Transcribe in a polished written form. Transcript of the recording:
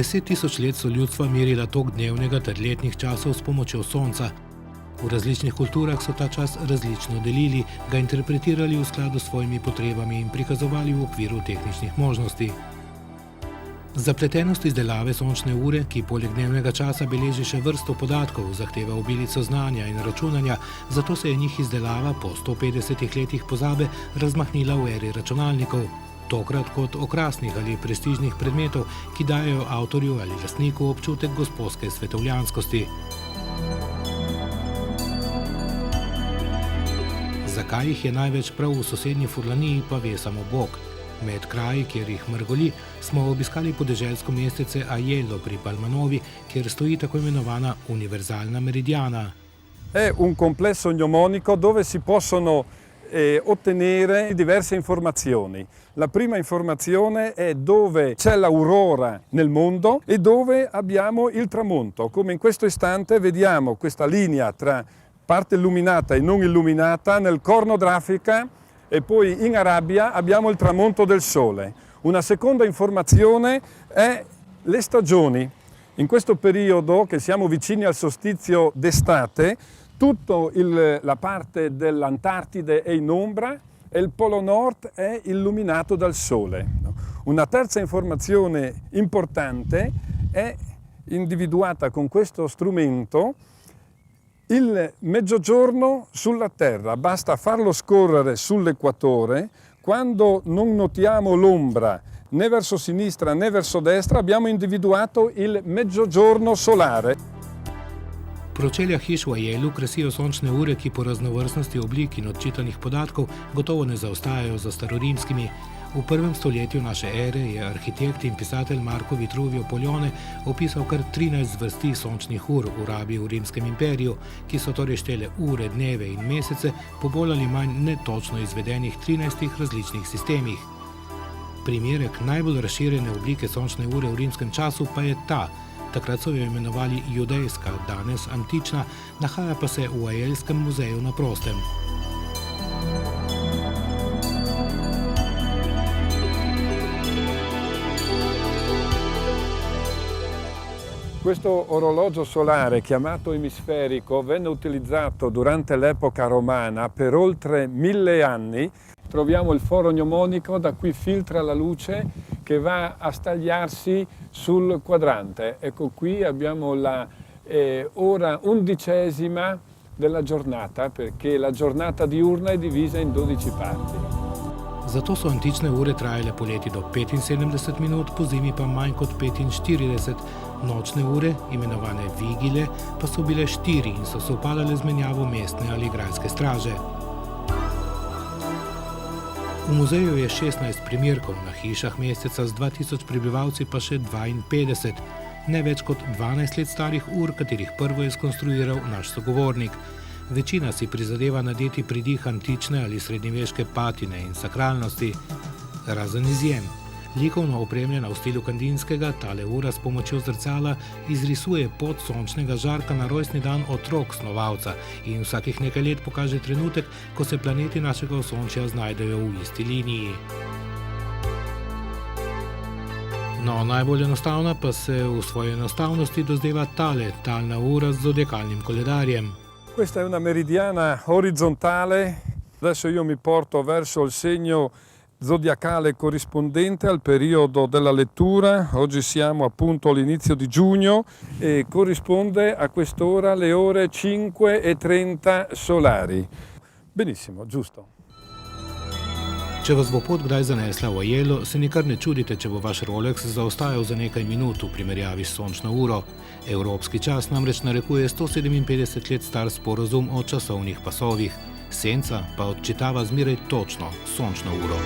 10 000 let so ljudstva merila tok dnevnega ter letnih časov s pomočjo sonca. V različnih kulturah so ta čas različno delili, ga interpretirali v skladu s svojimi potrebami in prikazovali v okviru tehničnih možnosti. Zapletenost izdelave sončne ure, ki poleg dnevnega časa beleži še vrsto podatkov, zahteva obilico znanja in računanja, zato se je njih izdelava po 150 letih pozabe razmahnila v eri računalnikov, tokrat kot okrasnih ali prestižnih predmetov, ki dajejo avtorju ali lastniku občutek gospodske svetovljanskosti. Zakaj jih je največ prav v sosednji Furlaniji, pa ve samo Bog. Med kraji, kjer jih mrgoli, smo obiskali podeželsko mestece Aiello pri Palmanovi, kjer stoji tako imenovana univerzalna meridiana. È un complesso gnomonico dove si possono ottenere diverse informazioni. La prima informazione è dove c'è l'aurora nel mondo e dove abbiamo il tramonto. Come in questo istante vediamo questa linea tra parte illuminata e non illuminata nel Corno d'Africa e poi in Arabia abbiamo il tramonto del sole. Una seconda informazione è le stagioni. In questo periodo, che siamo vicini al solstizio d'estate, tutta la parte dell'Antartide è in ombra e il Polo Nord è illuminato dal sole. Una terza informazione importante è individuata con questo strumento il mezzogiorno sulla Terra. Basta farlo scorrere sull'equatore. Quando non notiamo l'ombra né verso sinistra né verso destra, abbiamo individuato il mezzogiorno solare. Pročelja hiš v Aiellu krasijo sončne ure, ki po raznovrstnosti oblik in odčitanih podatkov gotovo ne zaostajajo za starorimskimi. V 1. stoletju naše ere je arhitekt in pisatelj Marco Vitruvio Polione opisal kar 13 zvrsti sončnih ur v rabi v Rimskem imperiju, ki so torej štele ure, dneve in mesece po bolj ali manj netočno izvedenih 13 različnih sistemih. Primerek najbolj razširjene oblike sončne ure v rimskem času pa je ta. Takrat so jo imenovali judejska, danes antična, nahaja pa se v Aielskem muzeju na prostem. Questo orologio solare, chiamato emisferico, venne utilizzato durante l'epoca romana per oltre 1000 anni. Troviamo il foro gnomonico, da cui filtra la luce che va a stagliarsi sul quadrante. Ecco, qui abbiamo la ora 11ª della giornata, perché la giornata diurna è divisa in 12 parti. Zato so antične ure trajale poleti do 75 minut, po zimi pa manj kot 45. Nočne ure, imenovane vigile, pa so bile 4 in so se upadale z menjavo mestne ali grajske straže. V muzeju je 16 primerkov, na hišah mesteca z 2000 prebivalci pa še 52, ne več kot 12 let starih ur, katerih prvo je skonstruiral naš sogovornik. Večina si prizadeva nadeti pridih antične ali srednjeveške patine in sakralnosti, razen izjem. Likovno opremljena v stilu Kandinskega, tale ura s pomočjo zrcala izrisuje pot sončnega žarka na rojstni dan otrok snovalca in vsakih nekaj let pokaže trenutek, ko se planeti našega osončja znajdejo v isti liniji. No, najbolj enostavna pa se v svoji enostavnosti dozdeva talna ura z zodiakalnim koledarjem. Questa è una meridiana orizzontale. Adesso io mi porto verso il segno zodiacale corrispondente al periodo della lettura. Oggi siamo appunto all'inizio di giugno e corrisponde a quest'ora le ore 5:30 solari. Benissimo, giusto. Če vas bo pot kdaj zanesla v Aiello, se nikar ne čudite, če bo vaš Rolex zaostajal za nekaj minut v primerjavi s sončno uro. Evropski čas namreč narekuje 157 let star sporazum o časovnih pasovih. Senca pa odčitava zmeraj točno sončno uro.